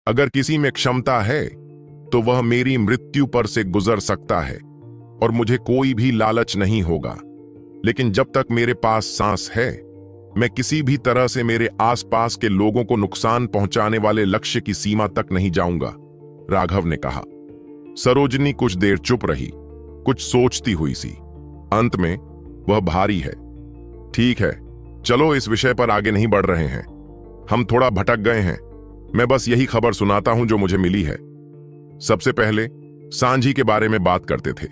अगर किसी में क्षमता है तो वह मेरी मृत्यु पर से गुजर सकता है और मुझे कोई भी लालच नहीं होगा। लेकिन जब तक मेरे पास सांस है, मैं किसी भी तरह से मेरे आसपास के लोगों को नुकसान पहुंचाने वाले लक्ष्य की सीमा तक नहीं जाऊंगा, राघव ने कहा। सरोजनी कुछ देर चुप रही, कुछ सोचती हुई सी। अंत में वह भारी है, ठीक है, चलो इस विषय पर आगे नहीं बढ़ रहे हैं। हम थोड़ा भटक गए हैं। मैं बस यही खबर सुनाता हूं जो मुझे मिली है। सबसे पहले सांझी के बारे में बात करते थे।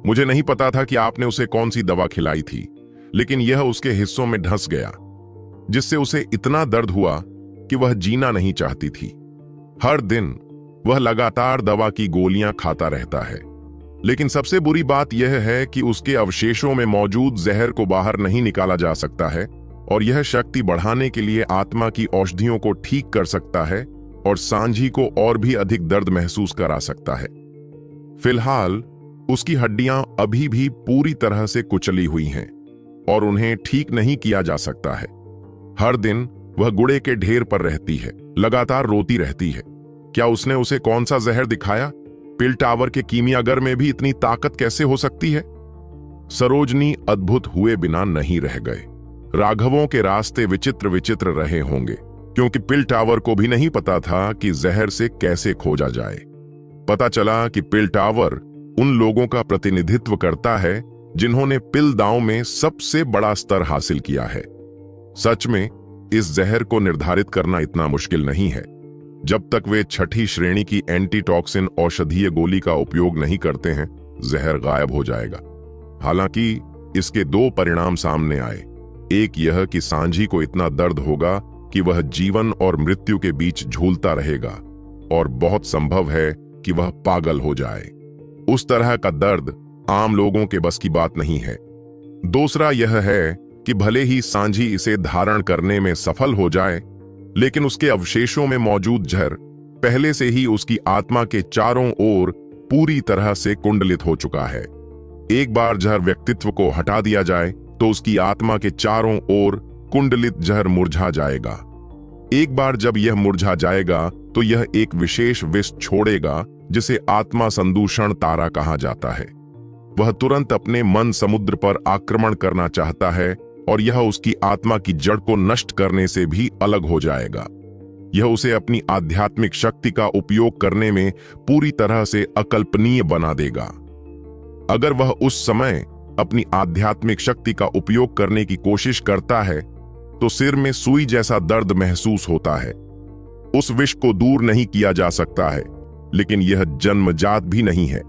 मुझे नहीं पता था कि आपने उसे कौन सी दवा खिलाई थी, लेकिन यह उसके हिस्सों में धंस गया, जिससे उसे इतना दर्द हुआ कि वह जीना नहीं चाहती थी। हर दिन वह लगातार दवा की गोलियां खाता रहता है। लेकिन सबसे बुरी बात यह है कि उसके अवशेषों में मौजूद जहर को बाहर नहीं निकाला जा सकता है, और यह शक्ति बढ़ाने के लिए आत्मा की औषधियों को ठीक कर सकता है और सांझी को और भी अधिक दर्द महसूस करा सकता है। फिलहाल उसकी हड्डियां अभी भी पूरी तरह से कुचली हुई हैं और उन्हें ठीक नहीं किया जा सकता है। हर दिन वह गुड़े के ढेर पर रहती है, लगातार रोती रहती है। क्या उसने उसे कौन सा जहर दिखाया? पिल टावर के कीमियागर में भी इतनी ताकत कैसे हो सकती है? सरोजनी अद्भुत हुए बिना नहीं रह गए। राघवों के रास्ते विचित्र विचित्र रहे होंगे, क्योंकि पिल टावर को भी नहीं पता था कि जहर से कैसे खोजा जाए। पता चला कि पिल टावर उन लोगों का प्रतिनिधित्व करता है जिन्होंने पिल दांव में सबसे बड़ा स्तर हासिल किया है। सच में इस जहर को निर्धारित करना इतना मुश्किल नहीं है। जब तक वे छठी श्रेणी की एंटीटॉक्सिन औषधीय गोली का उपयोग नहीं करते हैं, जहर गायब हो जाएगा। हालांकि इसके दो परिणाम सामने आए। एक यह कि सांझी को इतना दर्द होगा कि वह जीवन और मृत्यु के बीच झूलता रहेगा, और बहुत संभव है कि वह पागल हो जाए। उस तरह का दर्द आम लोगों के बस की बात नहीं है। दूसरा यह है कि भले ही सांझी इसे धारण करने में सफल हो जाए, लेकिन उसके अवशेषों में मौजूद जहर पहले से ही उसकी आत्मा के चारों ओर पूरी तरह से कुंडलित हो चुका है। एक बार जहर व्यक्तित्व को हटा दिया जाए तो उसकी आत्मा के चारों ओर कुंडलित जहर मुरझा जाएगा। एक बार जब यह मुरझा जाएगा तो यह एक विशेष विष छोड़ेगा जिसे आत्मा संदूषण तारा कहा जाता है। वह तुरंत अपने मन समुद्र पर आक्रमण करना चाहता है, और यह उसकी आत्मा की जड़ को नष्ट करने से भी अलग हो जाएगा। यह उसे अपनी आध्यात्मिक शक्ति का उपयोग करने में पूरी तरह से अकल्पनीय बना देगा। अगर वह उस समय अपनी आध्यात्मिक शक्ति का उपयोग करने की कोशिश करता है तो सिर में सुई जैसा दर्द महसूस होता है। उस विष को दूर नहीं किया जा सकता है, लेकिन यह जन्मजात भी नहीं है।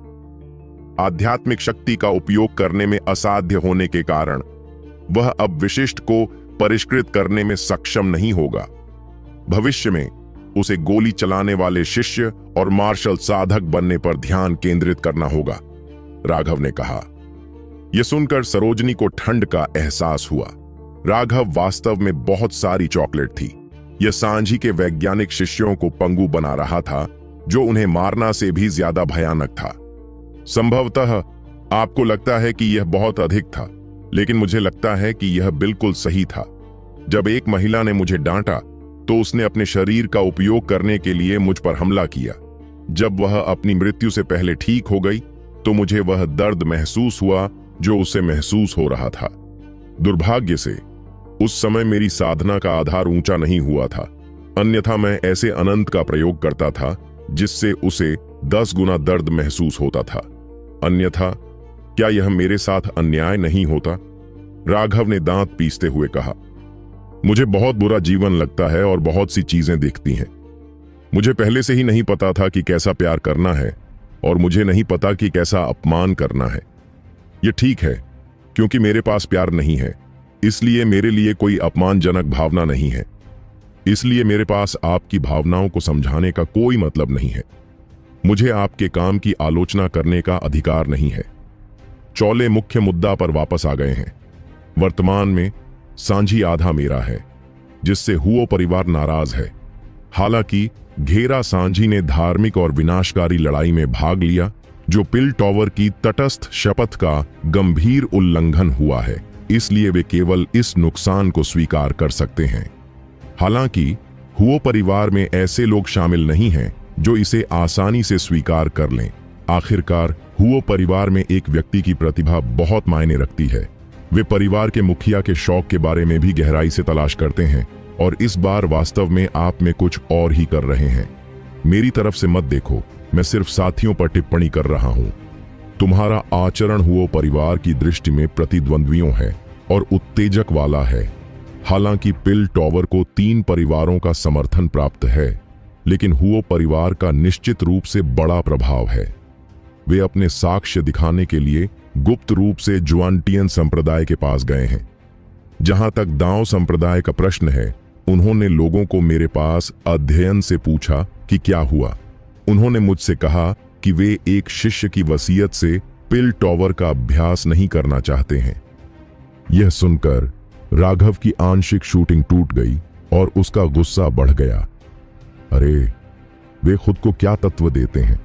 आध्यात्मिक शक्ति का उपयोग करने में असाध्य होने के कारण वह अब विशिष्ट को परिष्कृत करने में सक्षम नहीं होगा। भविष्य में उसे गोली चलाने वाले शिष्य और मार्शल साधक बनने पर ध्यान केंद्रित करना होगा, राघव ने कहा। यह सुनकर सरोजनी को ठंड का एहसास हुआ। राघव वास्तव में बहुत सारी चॉकलेट थी। यह सांझी के वैज्ञानिक शिष्यों को पंगु बना रहा था, जो उन्हें मारना से भी ज्यादा भयानक था। संभवतः आपको लगता है कि यह बहुत अधिक था, लेकिन मुझे लगता है कि यह बिल्कुल सही था। जब एक महिला ने मुझे डांटा तो उसने अपने शरीर का उपयोग करने के लिए मुझ पर हमला किया। जब वह अपनी मृत्यु से पहले ठीक हो गई तो मुझे वह दर्द महसूस हुआ जो उसे महसूस हो रहा था। दुर्भाग्य से उस समय मेरी साधना का आधार ऊंचा नहीं हुआ था, अन्यथा मैं ऐसे अनंत का प्रयोग करता था जिससे उसे 10 गुना दर्द महसूस होता था। अन्यथा क्या यह मेरे साथ अन्याय नहीं होता? राघव ने दांत पीसते हुए कहा। मुझे बहुत बुरा जीवन लगता है और बहुत सी चीजें दिखती हैं। मुझे पहले से ही नहीं पता था कि कैसा प्यार करना है, और मुझे नहीं पता कि कैसा अपमान करना है। यह ठीक है, क्योंकि मेरे पास प्यार नहीं है, इसलिए मेरे लिए कोई अपमानजनक भावना नहीं है। इसलिए मेरे पास आपकी भावनाओं को समझाने का कोई मतलब नहीं है। मुझे आपके काम की आलोचना करने का अधिकार नहीं है। चौले मुख्य मुद्दा पर वापस आ गए हैं। वर्तमान में सांझी आधा मेरा है, जिससे हुओ परिवार नाराज है। हालांकि घेरा सांझी ने धार्मिक और विनाशकारी लड़ाई में भाग लिया, जो पिल टावर की तटस्थ शपथ का गंभीर उल्लंघन हुआ है, इसलिए वे केवल इस नुकसान को स्वीकार कर सकते हैं। हालांकि हुओ परिवार में ऐसे लोग शामिल नहीं हैं जो इसे आसानी से स्वीकार कर लें। आखिरकार हुओ परिवार में एक व्यक्ति की प्रतिभा बहुत मायने रखती है। वे परिवार के मुखिया के शौक के बारे में भी गहराई से तलाश करते हैं और इस बार वास्तव में आप में कुछ और ही कर रहे हैं। मेरी तरफ से मत देखो, मैं सिर्फ साथियों पर टिप्पणी कर रहा हूं। तुम्हारा आचरण हुओ परिवार की दृष्टि में प्रतिद्वंद्वियों है और उत्तेजक वाला है। हालांकि पिल टॉवर को 3 परिवारों का समर्थन प्राप्त है, लेकिन हुओ परिवार का निश्चित रूप से बड़ा प्रभाव है। वे अपने साक्ष्य दिखाने के लिए गुप्त रूप से जुआनटियन संप्रदाय के पास गए हैं। जहां तक दाओ संप्रदाय का प्रश्न है, उन्होंने लोगों को मेरे पास अध्ययन से पूछा कि क्या हुआ। उन्होंने मुझसे कहा कि वे एक शिष्य की वसीयत से पिल टॉवर का अभ्यास नहीं करना चाहते हैं। यह सुनकर राघव की आंशिक शूटिंग टूट गई और उसका गुस्सा बढ़ गया। अरे, वे खुद को क्या तत्व देते हैं?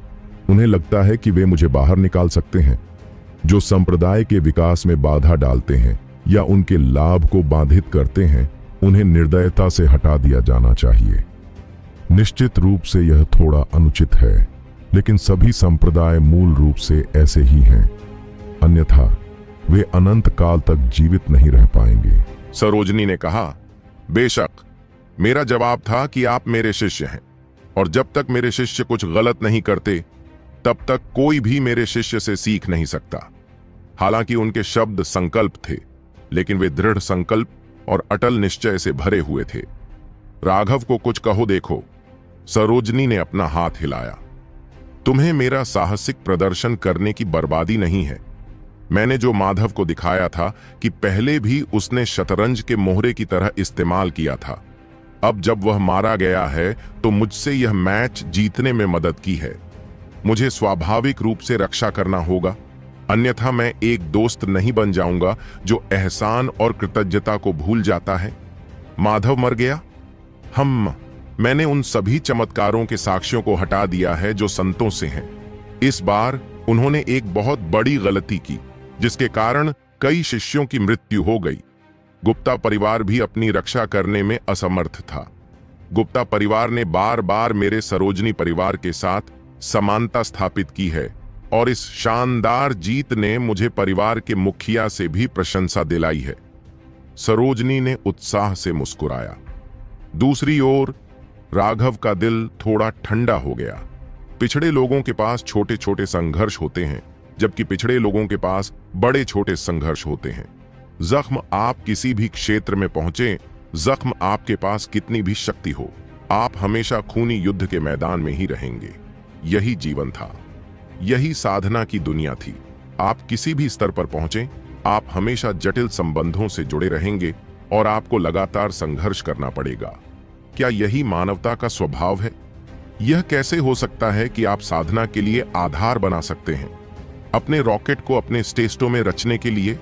उन्हें लगता है कि वे मुझे बाहर निकाल सकते हैं। जो संप्रदाय के विकास में बाधा डालते हैं या उनके लाभ को बाधित करते हैं, उन्हें निर्दयता से हटा दिया जाना चाहिए। निश्चित रूप से यह थोड़ा अनुचित है, लेकिन सभी संप्रदाय मूल रूप से ऐसे ही हैं। अन्यथा वे अनंत काल तक जीवित नहीं रह पाएंगे। सरोजनी ने कहा, बेशक, मेरा जवाब था कि आप मेरे शिष्य हैं और जब तक मेरे शिष्य कुछ गलत नहीं करते तब तक कोई भी मेरे शिष्य से सीख नहीं सकता। हालांकि उनके शब्द संकल्प थे, लेकिन वे दृढ़ संकल्प और अटल निश्चय से भरे हुए थे। राघव को कुछ कहो देखो। सरोजनी ने अपना हाथ हिलाया। तुम्हें मेरा साहसिक प्रदर्शन करने की बर्बादी नहीं है। मैंने जो माधव को दिखाया था कि पहले भी उसने शतरंज के मोहरे की तरह इस्तेमाल किया था। अब जब वह मारा गया है तो मुझसे यह मैच जीतने में मदद की है। मुझे स्वाभाविक रूप से रक्षा करना होगा, अन्यथा मैं एक दोस्त नहीं बन जाऊंगा जो एहसान और कृतज्ञता को भूल जाता है। माधव मर गया। मैंने उन सभी चमत्कारों के साक्ष्यों को हटा दिया है जो संतों से हैं। इस बार उन्होंने एक बहुत बड़ी गलती की, जिसके कारण कई शिष्यों की मृत्यु हो गई। गुप्ता परिवार भी अपनी रक्षा करने में असमर्थ था। गुप्ता परिवार ने बार बार मेरे सरोजनी परिवार के साथ समानता स्थापित की है और इस शानदार जीत ने मुझे परिवार के मुखिया से भी प्रशंसा दिलाई है। सरोजनी ने उत्साह से मुस्कुराया। दूसरी ओर राघव का दिल थोड़ा ठंडा हो गया। पिछड़े लोगों के पास छोटे छोटे संघर्ष होते हैं, जबकि पिछड़े लोगों के पास बड़े छोटे संघर्ष होते हैं। जख्म आप किसी भी क्षेत्र में पहुंचे, जख्म आपके पास कितनी भी शक्ति हो, आप हमेशा खूनी युद्ध के मैदान में ही रहेंगे। यही जीवन था, यही साधना की दुनिया थी। आप किसी भी स्तर पर पहुंचे, आप हमेशा जटिल संबंधों से जुड़े रहेंगे और आपको लगातार संघर्ष करना पड़ेगा। क्या यही मानवता का स्वभाव है? यह कैसे हो सकता है कि आप साधना के लिए आधार बना सकते हैं, अपने रॉकेट को अपने स्टेस्टो में रचने के लिए,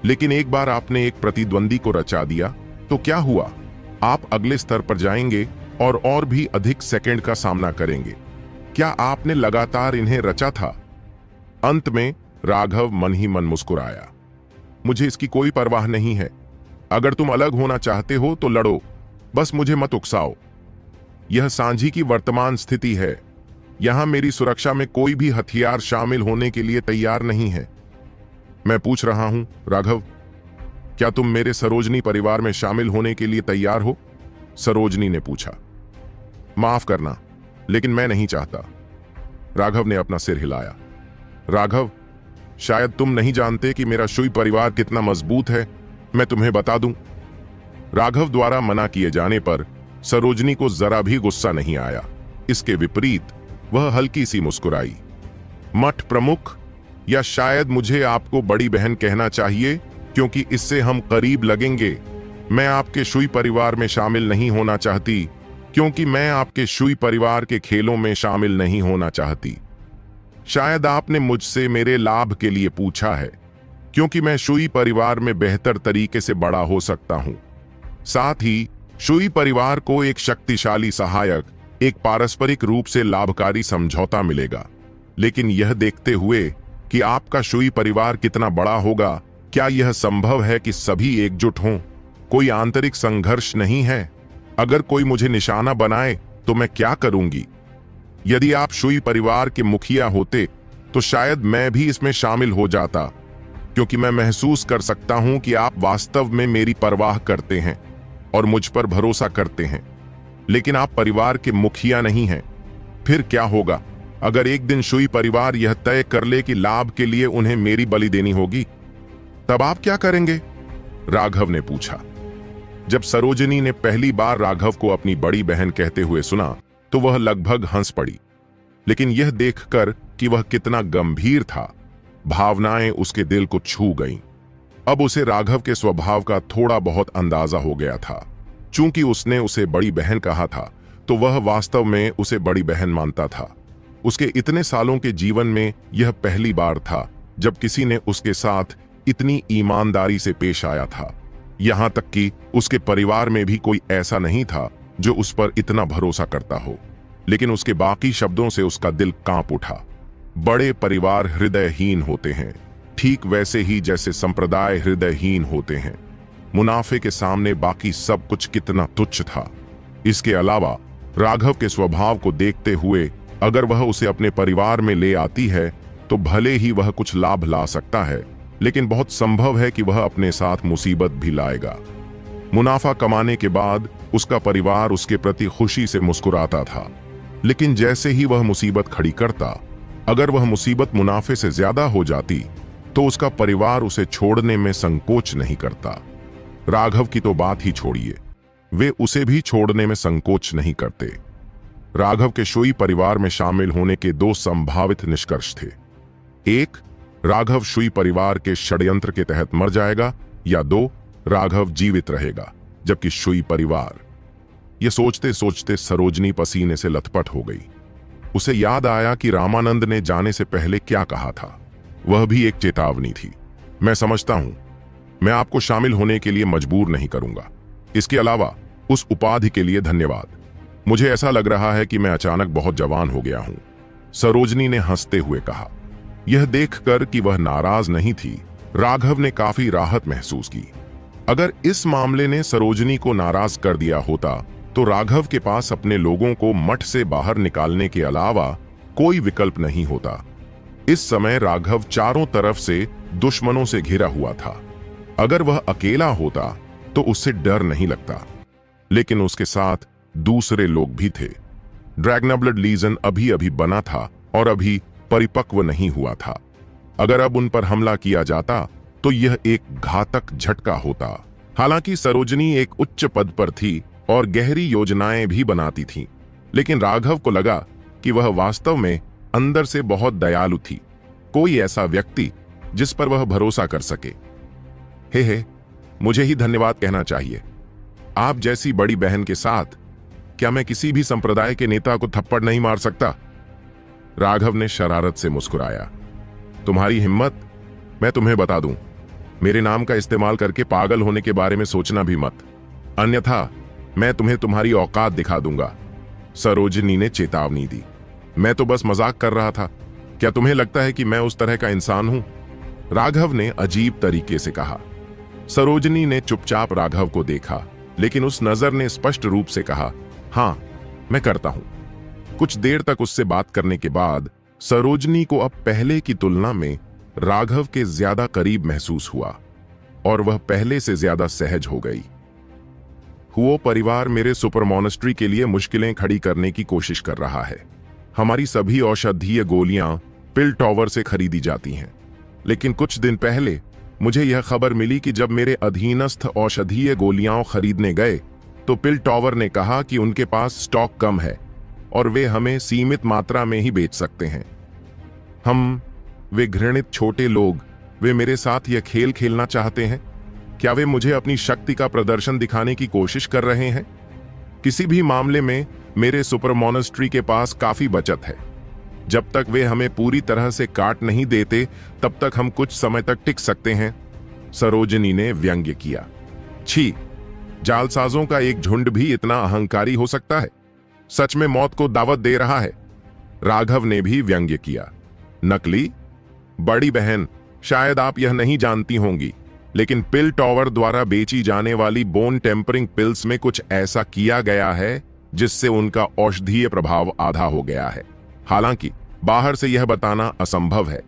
लेकिन एक बार आपने एक प्रतिद्वंदी को रचा दिया तो क्या हुआ? आप अगले स्तर पर जाएंगे और भी अधिक सेकंड का सामना करेंगे। क्या आपने लगातार इन्हें रचा था? अंत में राघव मन ही मन मुस्कुराया। मुझे इसकी कोई परवाह नहीं है। अगर तुम अलग होना चाहते हो तो लड़ो, बस मुझे मत उकसाओ। यह सांझी की वर्तमान स्थिति है। यहां मेरी सुरक्षा में कोई भी हथियार शामिल होने के लिए तैयार नहीं है। मैं पूछ रहा हूं, राघव, क्या तुम मेरे सरोजनी परिवार में शामिल होने के लिए तैयार हो? सरोजनी ने पूछा। माफ करना, लेकिन मैं नहीं चाहता। राघव ने अपना सिर हिलाया। राघव, शायद तुम नहीं जानते कि मेरा शुई परिवार कितना मजबूत है। मैं तुम्हें बता दूं। राघव द्वारा मना किए जाने पर सरोजनी को जरा भी गुस्सा नहीं आया। इसके विपरीत वह हल्की सी मुस्कुराई। मठ प्रमुख, या शायद मुझे आपको बड़ी बहन कहना चाहिए, क्योंकि इससे हम करीब लगेंगे। मैं आपके शुई परिवार में शामिल नहीं होना चाहती, क्योंकि मैं आपके शुई परिवार के खेलों में शामिल नहीं होना चाहती। शायद आपने मुझसे मेरे लाभ के लिए पूछा है, क्योंकि मैं शुई परिवार में बेहतर तरीके से बड़ा हो सकता हूं। साथ ही शुई परिवार को एक शक्तिशाली सहायक, एक पारस्परिक रूप से लाभकारी समझौता मिलेगा। लेकिन यह देखते हुए कि आपका शुई परिवार कितना बड़ा होगा, क्या यह संभव है कि सभी एकजुट हों? कोई आंतरिक संघर्ष नहीं है। अगर कोई मुझे निशाना बनाए तो मैं क्या करूंगी? यदि आप शुई परिवार के मुखिया होते तो शायद मैं भी इसमें शामिल हो जाता, क्योंकि मैं महसूस कर सकता हूं कि आप वास्तव में मेरी परवाह करते हैं और मुझ पर भरोसा करते हैं। लेकिन आप परिवार के मुखिया नहीं हैं। फिर क्या होगा अगर एक दिन शुई परिवार यह तय कर ले कि लाभ के लिए उन्हें मेरी बलि देनी होगी? तब आप क्या करेंगे? राघव ने पूछा। जब सरोजिनी ने पहली बार राघव को अपनी बड़ी बहन कहते हुए सुना तो वह लगभग हंस पड़ी, लेकिन यह देखकर कि वह कितना गंभीर था, भावनाएं उसके दिल को छू गईं। अब उसे राघव के स्वभाव का थोड़ा बहुत अंदाजा हो गया था। चूंकि उसने उसे बड़ी बहन कहा था तो वह वास्तव में उसे बड़ी बहन मानता था। उसके इतने सालों के जीवन में यह पहली बार था जब किसी ने उसके साथ इतनी ईमानदारी से पेश आया था। यहां तक कि उसके परिवार में भी कोई ऐसा नहीं था जो उस पर इतना भरोसा करता हो। लेकिन उसके बाकी शब्दों से उसका दिल कांप उठा। बड़े परिवार हृदयहीन होते हैं, ठीक वैसे ही जैसे संप्रदाय हृदयहीन होते हैं। मुनाफे के सामने बाकी सब कुछ कितना तुच्छ था। इसके अलावा राघव के स्वभाव को देखते हुए अगर वह उसे अपने परिवार में ले आती है तो भले ही वह कुछ लाभ ला सकता है, लेकिन बहुत संभव है कि वह अपने साथ मुसीबत भी लाएगा। मुनाफा कमाने के बाद उसका परिवार उसके प्रति खुशी से मुस्कुराता था, लेकिन जैसे ही वह मुसीबत खड़ी करता, अगर वह मुसीबत मुनाफे से ज्यादा हो जाती तो उसका परिवार उसे छोड़ने में संकोच नहीं करता। राघव की तो बात ही छोड़िए, वे उसे भी छोड़ने में संकोच नहीं करते। राघव के शुई परिवार में शामिल होने के दो संभावित निष्कर्ष थे। एक, राघव शुई परिवार के षड्यंत्र के तहत मर जाएगा, या दो, राघव जीवित रहेगा जबकि शुई परिवार। यह सोचते सोचते सरोजनी पसीने से लथपथ हो गई। उसे याद आया कि रामानंद ने जाने से पहले क्या कहा था। वह भी एक चेतावनी थी। मैं समझता हूं, मैं आपको शामिल होने के लिए मजबूर नहीं करूंगा। इसके अलावा उस उपाधि के लिए धन्यवाद। मुझे ऐसा लग रहा है कि मैं अचानक बहुत जवान हो गया हूं, सरोजनी ने हंसते हुए कहा। यह देखकर कि वह नाराज नहीं थी, राघव ने काफी राहत महसूस की। अगर इस मामले ने सरोजनी को नाराज कर दिया होता तो राघव के पास अपने लोगों को मठ से बाहर निकालने के अलावा कोई विकल्प नहीं होता। इस समय राघव चारों तरफ से दुश्मनों से घिरा हुआ था। अगर वह अकेला होता तो उससे डर नहीं लगता, लेकिन उसके साथ दूसरे लोग भी थे। ड्रैगनाब्लड लीजन अभी अभी बना था और अभी परिपक्व नहीं हुआ था। अगर अब उन पर हमला किया जाता तो यह एक घातक झटका होता। हालांकि सरोजनी एक उच्च पद पर थी और गहरी योजनाएं भी बनाती थी, लेकिन राघव को लगा कि वह वास्तव में अंदर से बहुत दयालु थी, कोई ऐसा व्यक्ति जिस पर वह भरोसा कर सके। हे, मुझे ही धन्यवाद कहना चाहिए। आप जैसी बड़ी बहन के साथ क्या मैं किसी भी संप्रदाय के नेता को थप्पड़ नहीं मार सकता? राघव ने शरारत से मुस्कुराया। तुम्हारी हिम्मत, मैं तुम्हें बता दूं, मेरे नाम का इस्तेमाल करके पागल होने के बारे में सोचना भी मत, अन्यथा मैं तुम्हें तुम्हारी औकात दिखा दूंगा। सरोजनी ने चेतावनी दी। मैं तो बस मजाक कर रहा था। क्या तुम्हें लगता है कि मैं उस तरह का इंसान हूं? राघव ने अजीब तरीके से कहा। सरोजनी ने चुपचाप राघव को देखा, लेकिन उस नजर ने स्पष्ट रूप से कहा, हां, मैं करता हूं। कुछ देर तक उससे बात करने के बाद सरोजनी को अब पहले की तुलना में राघव के ज्यादा करीब महसूस हुआ और वह पहले से ज्यादा सहज हो गई। हुओ परिवार मेरे सुपर मॉनेस्ट्री के लिए मुश्किलें खड़ी करने की कोशिश कर रहा है। हमारी सभी औषधीय गोलियां पिल टॉवर से खरीदी जाती हैं, लेकिन कुछ दिन पहले मुझे यह खबर मिली कि जब मेरे अधीनस्थ औषधीय गोलियां खरीदने गए तो पिल टॉवर ने कहा कि उनके पास स्टॉक कम है और वे हमें सीमित मात्रा में ही बेच सकते हैं। वे घृणित छोटे लोग, वे मेरे साथ यह खेल खेलना चाहते हैं। क्या वे मुझे अपनी शक्ति का प्रदर्शन दिखाने की कोशिश कर रहे हैं? किसी भी मामले में मेरे सुपर मॉनेस्ट्री के पास काफी बचत है। जब तक वे हमें पूरी तरह से काट नहीं देते तब तक हम कुछ समय तक टिक सकते हैं, सरोजनी ने व्यंग्य किया। छी, जालसाजों का एक झुंड भी इतना अहंकारी हो सकता है? सच में मौत को दावत दे रहा है, राघव ने भी व्यंग्य किया। नकली? बड़ी बहन, शायद आप यह नहीं जानती होंगी, लेकिन पिल टॉवर द्वारा बेची जाने वाली बोन टेम्परिंग पिल्स में कुछ ऐसा किया गया है जिससे उनका औषधीय प्रभाव आधा हो गया है। हालांकि बाहर से यह बताना असंभव है,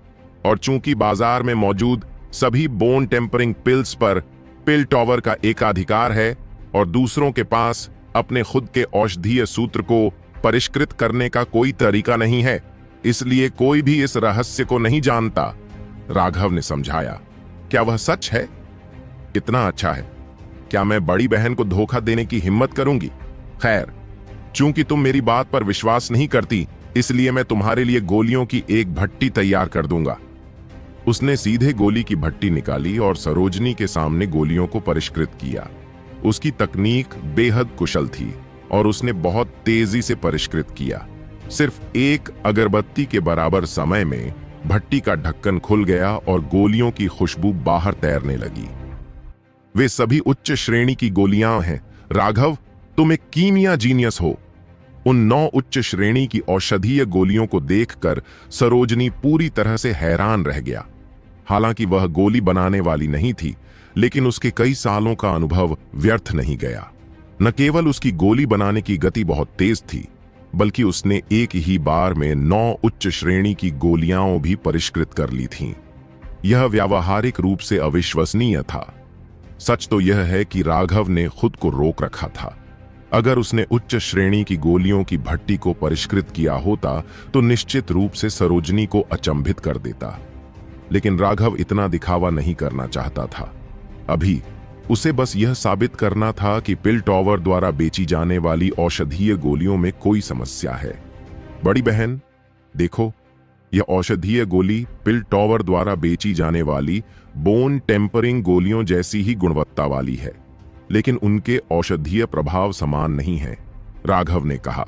और चूंकि बाजार में मौजूद सभी बोन टेम्परिंग पिल्स पर पिल टॉवर का एकाधिकार है और दूसरों के पास अपने खुद के औषधीय सूत्र को परिष्कृत करने का कोई तरीका नहीं है, इसलिए कोई भी इस रहस्य को नहीं जानता, राघव ने समझाया। क्या वह सच है? इतना अच्छा है। क्या मैं बड़ी बहन को धोखा देने की हिम्मत करूंगी? खैर, चूंकि तुम मेरी बात पर विश्वास नहीं करती, इसलिए मैं तुम्हारे लिए गोलियों की एक भट्टी तैयार कर दूंगा। उसने सीधे गोली की भट्टी निकाली और सरोजनी के सामने गोलियों को परिष्कृत किया। उसकी तकनीक बेहद कुशल थी और उसने बहुत तेजी से परिष्कृत किया। सिर्फ एक अगरबत्ती के बराबर समय में भट्टी का ढक्कन खुल गया और गोलियों की खुशबू बाहर तैरने लगी। वे सभी उच्च श्रेणी की गोलियां हैं। राघव, तुम एक कीमिया जीनियस हो। उन 9 उच्च श्रेणी की औषधीय गोलियों को देखकर सरोजनी पूरी तरह से हैरान रह गया। हालांकि वह गोली बनाने वाली नहीं थी, लेकिन उसके कई सालों का अनुभव व्यर्थ नहीं गया। न केवल उसकी गोली बनाने की गति बहुत तेज थी, बल्कि उसने एक ही बार में 9 उच्च श्रेणी की गोलियां भी परिष्कृत कर ली थीं। यह व्यावहारिक रूप से अविश्वसनीय था। सच तो यह है कि राघव ने खुद को रोक रखा था। अगर उसने उच्च श्रेणी की गोलियों की भट्टी को परिष्कृत किया होता तो निश्चित रूप से सरोजनी को अचंभित कर देता, लेकिन राघव इतना दिखावा नहीं करना चाहता था। अभी उसे बस यह साबित करना था कि पिल टॉवर द्वारा बेची जाने वाली औषधीय गोलियों में कोई समस्या है। बड़ी बहन, देखो, यह औषधीय गोली पिल टॉवर द्वारा बेची जाने वाली बोन टेम्परिंग गोलियों जैसी ही गुणवत्ता वाली है, लेकिन उनके औषधीय प्रभाव समान नहीं है, राघव ने कहा।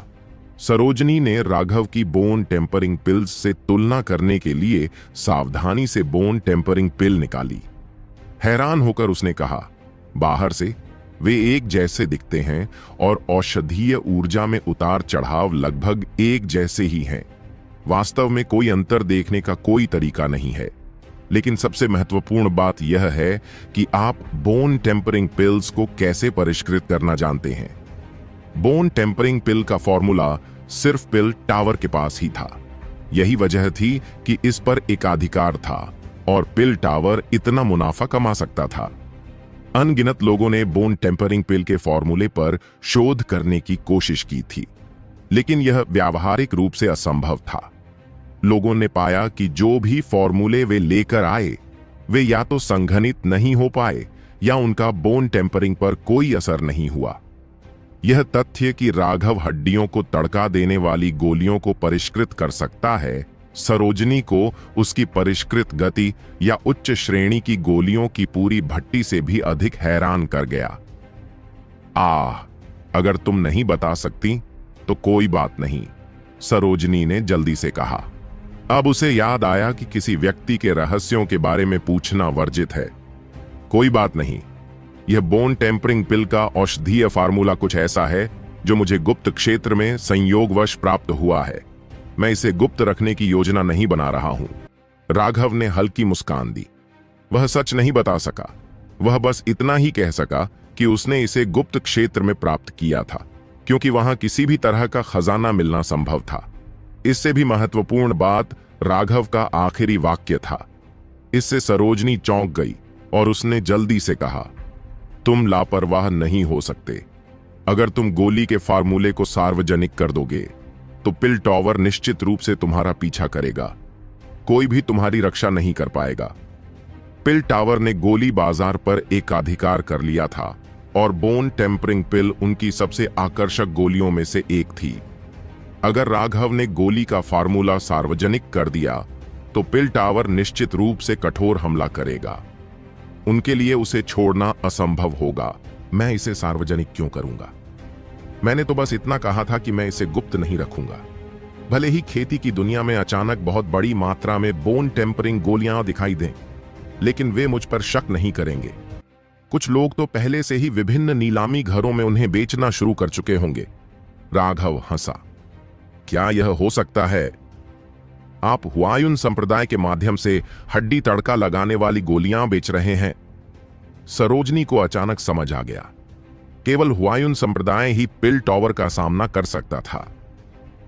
सरोजनी ने राघव की बोन टेम्परिंग पिल्स से तुलना करने के लिए सावधानी से बोन टेम्परिंग पिल निकाली। हैरान होकर उसने कहा, बाहर से वे एक जैसे दिखते हैं और औषधीय ऊर्जा में उतार चढ़ाव लगभग एक जैसे ही हैं। वास्तव में कोई अंतर देखने का कोई तरीका नहीं है। लेकिन सबसे महत्वपूर्ण बात यह है कि आप बोन टेम्परिंग पिल्स को कैसे परिष्कृत करना जानते हैं। बोन टेम्परिंग पिल का फॉर्मूला सिर्फ पिल टावर के पास ही था। यही वजह थी कि इस पर एकाधिकार था और पिल टावर इतना मुनाफा कमा सकता था। अनगिनत लोगों ने बोन टेम्परिंग पिल के फॉर्मूले पर शोध करने की कोशिश की थी, लेकिन यह व्यावहारिक रूप से असंभव था। लोगों ने पाया कि जो भी फॉर्मूले वे लेकर आए, वे या तो संघनित नहीं हो पाए या उनका बोन टेम्परिंग पर कोई असर नहीं हुआ। यह तथ्य कि राघव हड्डियों को तड़का देने वाली गोलियों को परिष्कृत कर सकता है, सरोजनी को उसकी परिष्कृत गति या उच्च श्रेणी की गोलियों की पूरी भट्टी से भी अधिक हैरान कर गया। अगर तुम नहीं बता सकती तो कोई बात नहीं, सरोजनी ने जल्दी से कहा। अब उसे याद आया कि किसी व्यक्ति के रहस्यों के बारे में पूछना वर्जित है। कोई बात नहीं, यह बोन टेम्परिंग पिल का औषधीय फार्मूला कुछ ऐसा है जो मुझे गुप्त क्षेत्र में संयोगवश प्राप्त हुआ है। मैं इसे गुप्त रखने की योजना नहीं बना रहा हूं। राघव ने हल्की मुस्कान दी। वह सच नहीं बता सका, वह बस इतना ही कह सका कि उसने इसे गुप्त क्षेत्र में प्राप्त किया था, क्योंकि वहां किसी भी तरह का खजाना मिलना संभव था। इससे भी महत्वपूर्ण बात राघव का आखिरी वाक्य था। इससे सरोजनी चौंक गई और उसने जल्दी से कहा, तुम लापरवाह नहीं हो सकते। अगर तुम गोली के फार्मूले को सार्वजनिक कर दोगे तो पिल टॉवर निश्चित रूप से तुम्हारा पीछा करेगा। कोई भी तुम्हारी रक्षा नहीं कर पाएगा। पिल टावर ने गोली बाजार पर एकाधिकार कर लिया था और बोन टेम्परिंग पिल उनकी सबसे आकर्षक गोलियों में से एक थी। अगर राघव ने गोली का फार्मूला सार्वजनिक कर दिया तो पिल टावर निश्चित रूप से कठोर हमला करेगा। उनके लिए उसे छोड़ना असंभव होगा। मैं इसे सार्वजनिक क्यों करूंगा? मैंने तो बस इतना कहा था कि मैं इसे गुप्त नहीं रखूंगा। भले ही खेती की दुनिया में अचानक बहुत बड़ी मात्रा में बोन टेम्परिंग गोलियां दिखाई दें, लेकिन वे मुझ पर शक नहीं करेंगे। कुछ लोग तो पहले से ही विभिन्न नीलामी घरों में उन्हें बेचना शुरू कर चुके होंगे। राघव हंसा। क्या यह हो सकता है? आप हुआयुन संप्रदाय के माध्यम से हड्डी तड़का लगाने वाली गोलियां बेच रहे हैं? सरोजनी को अचानक समझ आ गया, केवल हुआयून संप्रदाय ही पिल टॉवर का सामना कर सकता था।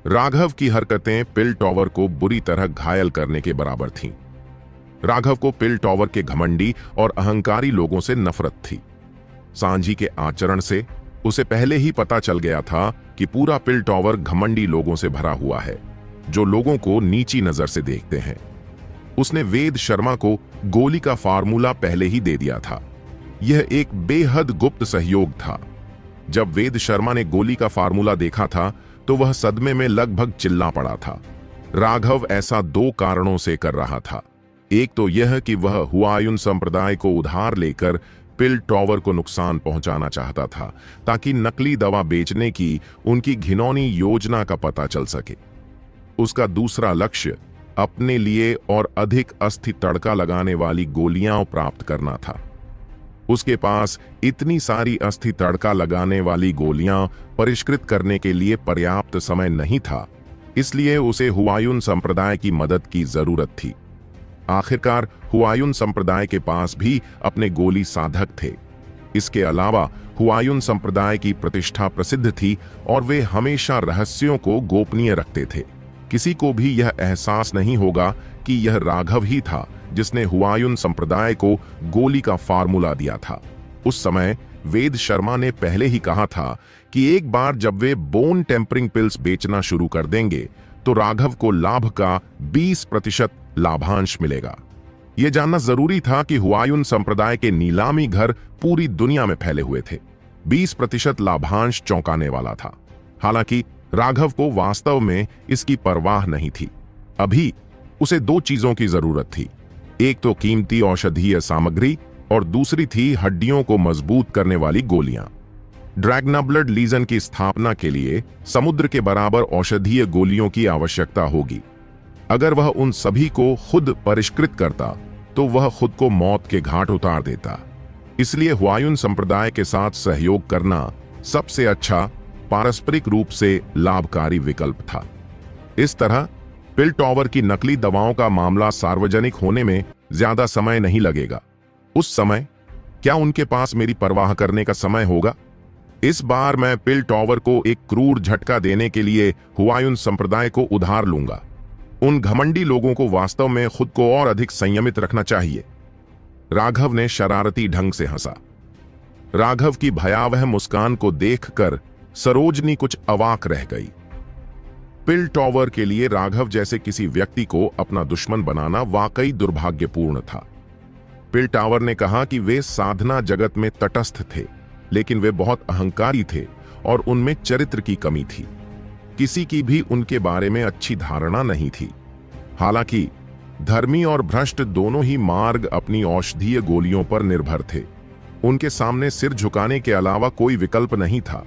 राघव की हरकतें पिल टॉवर को बुरी तरह घायल करने के बराबर थीं। राघव को पिल टॉवर के घमंडी और अहंकारी लोगों से नफरत थी। सांझी के आचरण से उसे पहले ही पता चल गया था कि पूरा पिल टॉवर घमंडी लोगों से भरा हुआ है, जो लोगों को नीची नजर से देखते हैं। उसने वेद शर्मा को गोली का फार्मूला पहले ही दे दिया था। यह एक बेहद गुप्त सहयोग था। जब वेद शर्मा ने गोली का फार्मूला देखा था तो वह सदमे में लगभग चिल्ला पड़ा था। राघव ऐसा 2 कारणों से कर रहा था। एक तो यह कि वह हुआयून संप्रदाय को उधार लेकर पिल टॉवर को नुकसान पहुंचाना चाहता था, ताकि नकली दवा बेचने की उनकी घिनौनी योजना का पता चल सके। उसका दूसरा लक्ष्य अपने लिए और अधिक अस्थि तड़का लगाने वाली गोलियां प्राप्त करना था। उसके पास इतनी सारी अस्थि तड़का लगाने वाली गोलियां परिष्कृत करने के लिए पर्याप्त समय नहीं था, इसलिए उसे हुआयून संप्रदाय की मदद की जरूरत थी। आखिरकार हुआयून संप्रदाय के पास भी अपने गोली साधक थे। इसके अलावा हुआयून संप्रदाय की प्रतिष्ठा प्रसिद्ध थी और वे हमेशा रहस्यों को गोपनीय रखते थे। किसी को भी यह एहसास नहीं होगा कि यह राघव ही था जिसने हुआयून संप्रदाय को गोली का फार्मूला दिया था। उस समय वेद शर्मा ने पहले ही कहा था कि एक बार जब वे बोन टेम्परिंग पिल्स बेचना शुरू कर देंगे तो राघव को लाभ का 20% लाभांश मिलेगा। यह जानना जरूरी था कि हुआयून संप्रदाय के नीलामी घर पूरी दुनिया में फैले हुए थे। 20% लाभांश चौंकाने वाला था। हालांकि राघव को वास्तव में इसकी परवाह नहीं थी। अभी उसे 2 चीजों की जरूरत थी। एक तो कीमती औषधीय सामग्री और दूसरी थी हड्डियों को मजबूत करने वाली गोलियां। ड्रैगनाब्लड लीजन की स्थापना के लिए समुद्र के बराबर औषधीय गोलियों की आवश्यकता होगी। अगर वह उन सभी को खुद परिष्कृत करता तो वह खुद को मौत के घाट उतार देता। इसलिए हुआयून संप्रदाय के साथ सहयोग करना सबसे अच्छा पारस्परिक रूप से लाभकारी विकल्प था। इस तरह पिल टॉवर की नकली दवाओं का मामला सार्वजनिक होने में ज्यादा समय नहीं लगेगा। उस समय क्या उनके पास मेरी परवाह करने का समय होगा? इस बार मैं पिल टॉवर को एक क्रूर झटका देने के लिए हुआयून संप्रदाय को उधार लूंगा। उन घमंडी लोगों को वास्तव में खुद को और अधिक संयमित रखना चाहिए। राघव ने शरारती ढंग से हंसा। राघव की भयावह मुस्कान को देखकर सरोजनी कुछ अवाक रह गई। पिल टॉवर के लिए राघव जैसे किसी व्यक्ति को अपना दुश्मन बनाना वाकई दुर्भाग्यपूर्ण था। पिल टॉवर ने कहा कि वे साधना जगत में तटस्थ थे, लेकिन वे बहुत अहंकारी थे और उनमें चरित्र की कमी थी। किसी की भी उनके बारे में अच्छी धारणा नहीं थी। हालांकि धर्मी और भ्रष्ट दोनों ही मार्ग अपनी औषधीय गोलियों पर निर्भर थे। उनके सामने सिर झुकाने के अलावा कोई विकल्प नहीं था।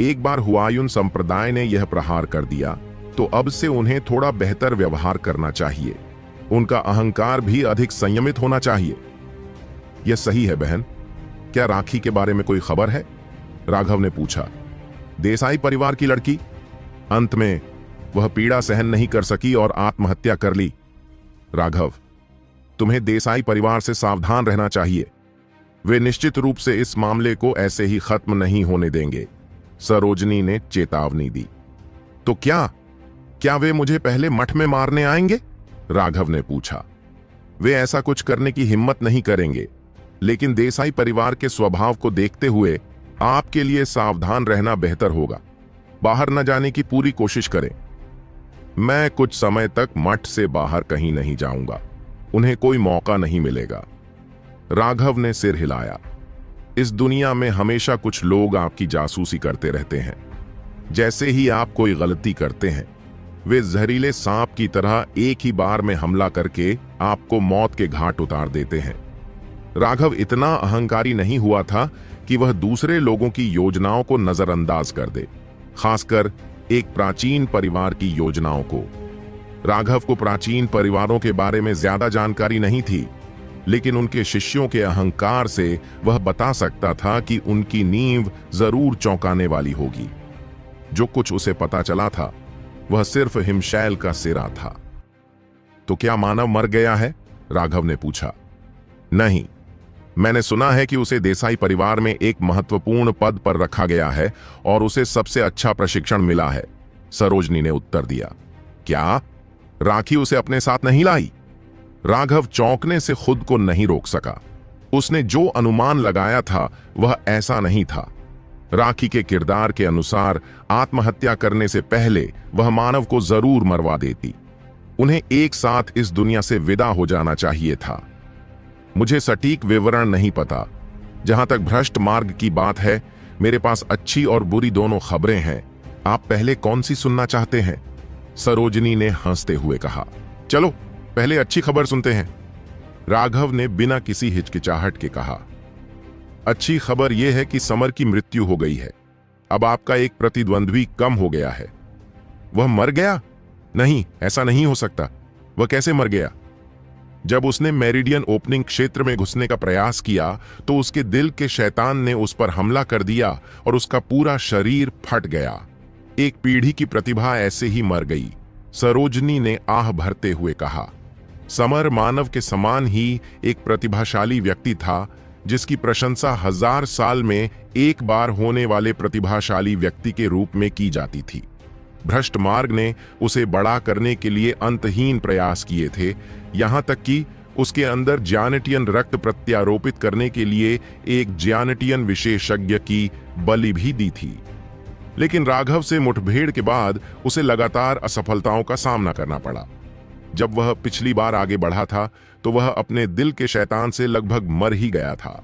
एक बार हुआयून संप्रदाय ने यह प्रहार कर दिया तो अब से उन्हें थोड़ा बेहतर व्यवहार करना चाहिए। उनका अहंकार भी अधिक संयमित होना चाहिए। यह सही है बहन। क्या राखी के बारे में कोई खबर है? राघव ने पूछा। देसाई परिवार की लड़की? अंत में वह पीड़ा सहन नहीं कर सकी और आत्महत्या कर ली। राघव, तुम्हें देसाई परिवार से सावधान रहना चाहिए। वे निश्चित रूप से इस मामले को ऐसे ही खत्म नहीं होने देंगे, सरोजनी ने चेतावनी दी। तो क्या वे मुझे पहले मठ में मारने आएंगे? राघव ने पूछा। वे ऐसा कुछ करने की हिम्मत नहीं करेंगे, लेकिन देसाई परिवार के स्वभाव को देखते हुए आपके लिए सावधान रहना बेहतर होगा। बाहर न जाने की पूरी कोशिश करें। मैं कुछ समय तक मठ से बाहर कहीं नहीं जाऊंगा। उन्हें कोई मौका नहीं मिलेगा। राघव ने सिर हिलाया। इस दुनिया में हमेशा कुछ लोग आपकी जासूसी करते रहते हैं। जैसे ही आप कोई गलती करते हैं, वे जहरीले सांप की तरह एक ही बार में हमला करके आपको मौत के घाट उतार देते हैं। राघव इतना अहंकारी नहीं हुआ था कि वह दूसरे लोगों की योजनाओं को नजरअंदाज कर दे, खासकर एक प्राचीन परिवार की योजनाओं को। राघव को प्राचीन परिवारों के बारे में ज्यादा जानकारी नहीं थी, लेकिन उनके शिष्यों के अहंकार से वह बता सकता था कि उनकी नींव जरूर चौंकाने वाली होगी। जो कुछ उसे पता चला था वह सिर्फ हिमशैल का सिरा था। तो क्या मानव मर गया है? राघव ने पूछा। नहीं, मैंने सुना है कि उसे देसाई परिवार में एक महत्वपूर्ण पद पर रखा गया है और उसे सबसे अच्छा प्रशिक्षण मिला है, सरोजनी ने उत्तर दिया। क्या राखी उसे अपने साथ नहीं लाई? राघव चौंकने से खुद को नहीं रोक सका। उसने जो अनुमान लगाया था वह ऐसा नहीं था। राखी के किरदार के अनुसार आत्महत्या करने से पहले वह मानव को जरूर मरवा देती। उन्हें एक साथ इस दुनिया से विदा हो जाना चाहिए था। मुझे सटीक विवरण नहीं पता। जहां तक भ्रष्ट मार्ग की बात है, मेरे पास अच्छी और बुरी दोनों खबरें हैं। आप पहले कौन सी सुनना चाहते हैं? सरोजनी ने हंसते हुए कहा। चलो पहले अच्छी खबर सुनते हैं, राघव ने बिना किसी हिचकिचाहट के कहा। अच्छी खबर यह है कि समर की मृत्यु हो गई है। अब आपका एक प्रतिद्वंद्वी कम हो गया है। वह मर गया? नहीं, ऐसा नहीं हो सकता। वह कैसे मर गया? जब उसने मेरिडियन ओपनिंग क्षेत्र में घुसने का प्रयास किया तो उसके दिल के शैतान ने उस पर हमला कर दिया और उसका पूरा शरीर फट गया। एक पीढ़ी की प्रतिभा ऐसे ही मर गई, सरोजनी ने आह भरते हुए कहा। समर मानव के समान ही एक प्रतिभाशाली व्यक्ति था, जिसकी प्रशंसा 1000 साल में एक बार होने वाले प्रतिभाशाली व्यक्ति के रूप में की जाती थी। भ्रष्ट मार्ग ने उसे बड़ा करने के लिए अंतहीन प्रयास किए थे, यहां तक कि उसके अंदर ज्यानेटियन रक्त प्रत्यारोपित करने के लिए एक ज्यानेटियन विशेषज्ञ की बलि भी दी थी। लेकिन राघव से मुठभेड़ के बाद उसे लगातार असफलताओं का सामना करना पड़ा। जब वह पिछली बार आगे बढ़ा था तो वह अपने दिल के शैतान से लगभग मर ही गया था।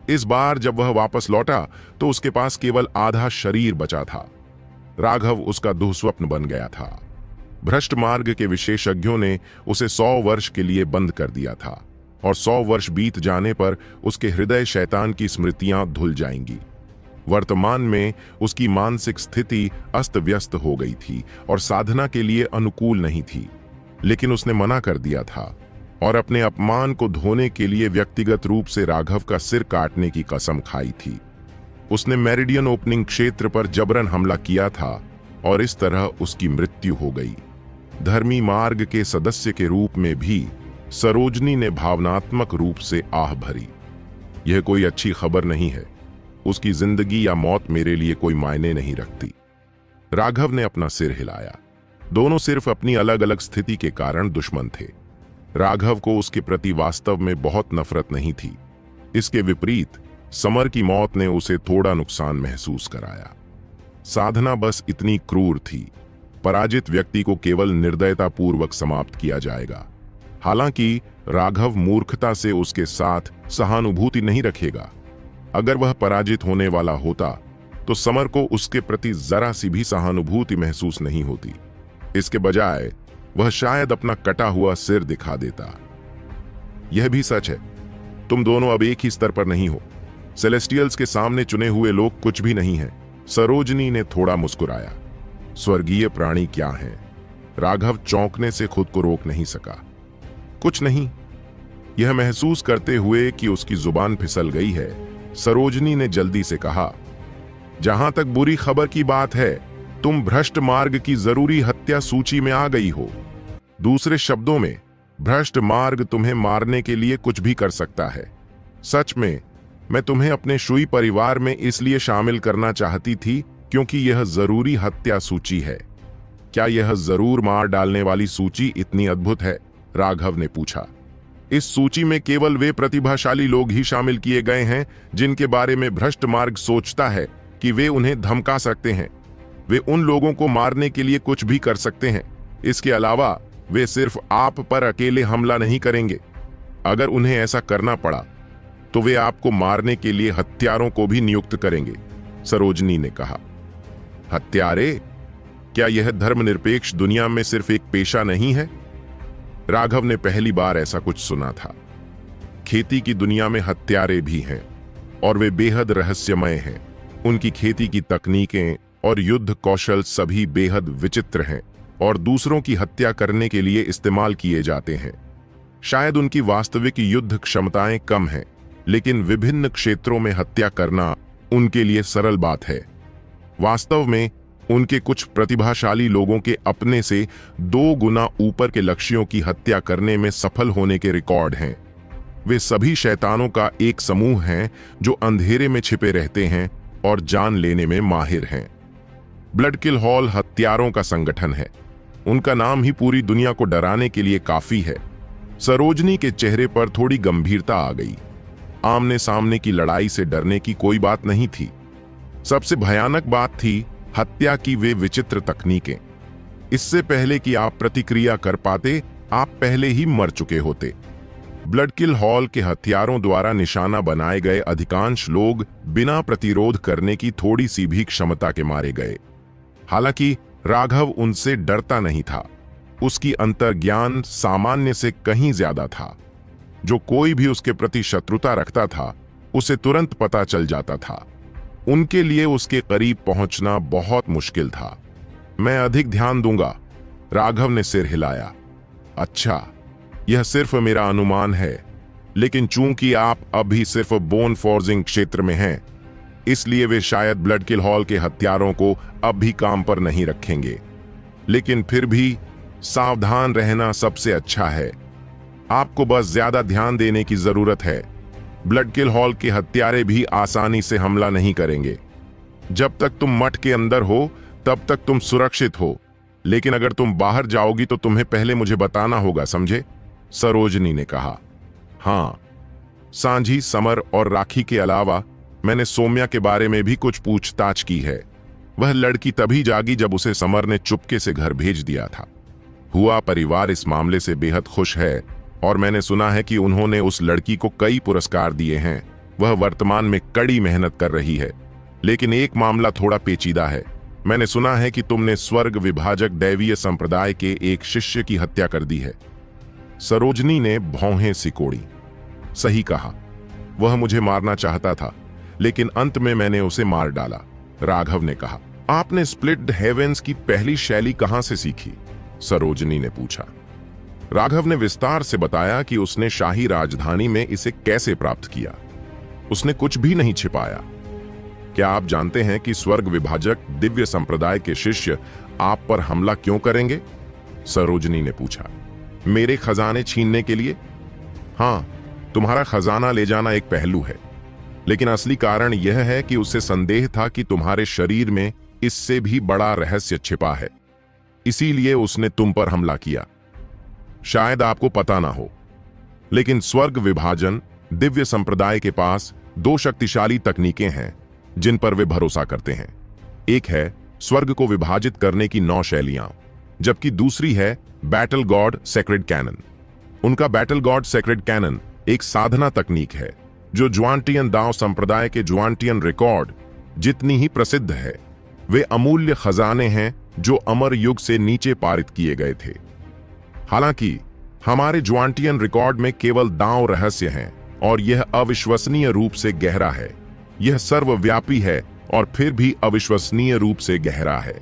इस बार जब वह वापस लौटा तो उसके पास केवल आधा शरीर बचा था। राघव उसका दुःस्वप्न बन गया था। भ्रष्ट मार्ग के विशेषज्ञों ने उसे 100 वर्ष के लिए बंद कर दिया था और 100 वर्ष बीत जाने पर उसके हृदय शैतान की स्मृतियां धुल जाएंगी। वर्तमान में उसकी मानसिक स्थिति अस्त व्यस्त हो गई थी और साधना के लिए अनुकूल नहीं थी। लेकिन उसने मना कर दिया था और अपने अपमान को धोने के लिए व्यक्तिगत रूप से राघव का सिर काटने की कसम खाई थी। उसने मेरिडियन ओपनिंग क्षेत्र पर जबरन हमला किया था और इस तरह उसकी मृत्यु हो गई। धर्मी मार्ग के सदस्य के रूप में भी सरोजनी ने भावनात्मक रूप से आह भरी। यह कोई अच्छी खबर नहीं है। उसकी जिंदगी या मौत मेरे लिए कोई मायने नहीं रखती। राघव ने अपना सिर हिलाया। दोनों सिर्फ अपनी अलग अलग स्थिति के कारण दुश्मन थे। राघव को उसके प्रति वास्तव में बहुत नफरत नहीं थी। इसके विपरीत समर की मौत ने उसे थोड़ा नुकसान महसूस कराया। साधना बस इतनी क्रूर थी। पराजित व्यक्ति को केवल निर्दयतापूर्वक समाप्त किया जाएगा। हालांकि राघव मूर्खता से उसके साथ सहानुभूति नहीं रखेगा। अगर वह पराजित होने वाला होता तो समर को उसके प्रति जरा सी भी सहानुभूति महसूस नहीं होती। इसके बजाय वह शायद अपना कटा हुआ सिर दिखा देता। यह भी सच है, तुम दोनों अब एक ही स्तर पर नहीं हो। सेलेस्टियल्स के सामने चुने हुए लोग कुछ भी नहीं हैं। सरोजनी ने थोड़ा मुस्कुराया। स्वर्गीय प्राणी क्या हैं? राघव चौंकने से खुद को रोक नहीं सका। कुछ नहीं। यह महसूस करते हुए कि उसकी जुबान फिसल गई है, सरोजनी ने जल्दी से कहा, जहां तक बुरी खबर की बात है, तुम भ्रष्ट मार्ग की जरूरी हत्या सूची में आ गई हो। दूसरे शब्दों में, भ्रष्ट मार्ग तुम्हें मारने के लिए कुछ भी कर सकता है। सच में मैं तुम्हें अपने शुई परिवार में इसलिए शामिल करना चाहती थी क्योंकि यह जरूरी हत्या सूची है। क्या यह जरूर मार डालने वाली सूची इतनी अद्भुत है? राघव ने पूछा। इस सूची में केवल वे प्रतिभाशाली लोग ही शामिल किए गए हैं जिनके बारे में भ्रष्ट मार्ग सोचता है कि वे उन्हें धमका सकते हैं। वे उन लोगों को मारने के लिए कुछ भी कर सकते हैं। इसके अलावा वे सिर्फ आप पर अकेले हमला नहीं करेंगे। अगर उन्हें ऐसा करना पड़ा तो वे आपको मारने के लिए हत्यारों को भी नियुक्त करेंगे, सरोजनी ने कहा। हत्यारे? क्या यह धर्मनिरपेक्ष दुनिया में सिर्फ एक पेशा नहीं है? राघव ने पहली बार ऐसा कुछ सुना था। खेती की दुनिया में हत्यारे भी हैं और वे बेहद रहस्यमय हैं। उनकी खेती की तकनीकें और युद्ध कौशल सभी बेहद विचित्र हैं और दूसरों की हत्या करने के लिए इस्तेमाल किए जाते हैं। शायद उनकी वास्तविक युद्ध क्षमताएं कम हैं, लेकिन विभिन्न क्षेत्रों में हत्या करना उनके लिए सरल बात है। वास्तव में उनके कुछ प्रतिभाशाली लोगों के अपने से 2 गुना ऊपर के लक्ष्यों की हत्या करने में सफल होने के रिकॉर्ड हैं। वे सभी शैतानों का एक समूह हैं जो अंधेरे में छिपे रहते हैं और जान लेने में माहिर हैं। ब्लड किल हॉल हत्यारों का संगठन है। उनका नाम ही पूरी दुनिया को डराने के लिए काफी है। सरोजनी के चेहरे पर थोड़ी गंभीरता आ गई। आमने सामने की लड़ाई से डरने की कोई बात नहीं थी। सबसे भयानक बात थी हत्या की वे विचित्र तकनीकें। इससे पहले कि आप प्रतिक्रिया कर पाते, आप पहले ही मर चुके होते। ब्लड किल हॉल के हथियारों द्वारा निशाना बनाए गए अधिकांश लोग बिना प्रतिरोध करने की थोड़ी सी भी क्षमता के मारे गए। हालांकि राघव उनसे डरता नहीं था। उसकी अंतर्ज्ञान सामान्य से कहीं ज्यादा था। जो कोई भी उसके प्रति शत्रुता रखता था, उसे तुरंत पता चल जाता था। उनके लिए उसके करीब पहुंचना बहुत मुश्किल था। मैं अधिक ध्यान दूंगा, राघव ने सिर हिलाया। अच्छा, यह सिर्फ मेरा अनुमान है, लेकिन चूंकि आप अभी सिर्फ बोन फोर्जिंग क्षेत्र में हैं, इसलिए वे शायद ब्लड किल हॉल के हथियारों को अब भी काम पर नहीं रखेंगे। लेकिन फिर भी सावधान रहना सबसे अच्छा है। आपको बस ज्यादा ध्यान देने की जरूरत है। ब्लड किल हॉल के हत्यारे भी आसानी से हमला नहीं करेंगे। जब तक तुम मठ के अंदर हो, तब तक तुम सुरक्षित हो, लेकिन अगर तुम बाहर जाओगी तो तुम्हें पहले मुझे बताना होगा, समझे? सरोजनी ने कहा। हाँ, सांझी, समर और राखी के अलावा मैंने सोम्या के बारे में भी कुछ पूछताछ की है। वह लड़की तभी जागी जब उसे समर ने चुपके से घर भेज दिया था। हुआ परिवार इस मामले से बेहद खुश है और मैंने सुना है कि उन्होंने उस लड़की को कई पुरस्कार दिए हैं। वह वर्तमान में कड़ी मेहनत कर रही है, लेकिन एक मामला थोड़ा पेचीदा है। मैंने सुना है कि तुमने स्वर्ग विभाजक दैवीय संप्रदाय के एक शिष्य की हत्या कर दी है। सरोजनी ने भौहें सिकोड़ी। सही कहा, वह मुझे मारना चाहता था, लेकिन अंत में मैंने उसे मार डाला, राघव ने कहा। आपने स्प्लिट हेवेंस की पहली शैली कहां से सीखी? सरोजनी ने पूछा। राघव ने विस्तार से बताया कि उसने शाही राजधानी में इसे कैसे प्राप्त किया। उसने कुछ भी नहीं छिपाया। क्या आप जानते हैं कि स्वर्ग विभाजक दिव्य संप्रदाय के शिष्य आप पर हमला क्यों करेंगे? सरोजनी ने पूछा। मेरे खजाने छीनने के लिए? हां, तुम्हारा खजाना ले जाना एक पहलू है, लेकिन असली कारण यह है कि उसे संदेह था कि तुम्हारे शरीर में इससे भी बड़ा रहस्य छिपा है। इसीलिए उसने तुम पर हमला किया। शायद आपको पता ना हो, लेकिन स्वर्ग विभाजन दिव्य संप्रदाय के पास दो शक्तिशाली तकनीकें हैं जिन पर वे भरोसा करते हैं। एक है स्वर्ग को विभाजित करने की 9 शैलियां, जबकि दूसरी है बैटल गॉड सेक्रेड कैनन। उनका बैटल गॉड सेक्रेड कैनन एक साधना तकनीक है जो ज्वांटियन दाव संप्रदाय के ज्वांटियन रिकॉर्ड जितनी ही प्रसिद्ध है। वे अमूल्य खजाने हैं जो अमर युग से नीचे पारित किए गए थे। हालांकि हमारे ज्वांटियन रिकॉर्ड में केवल दांव रहस्य हैं और यह अविश्वसनीय रूप से गहरा है। यह सर्वव्यापी है और फिर भी अविश्वसनीय रूप से गहरा है।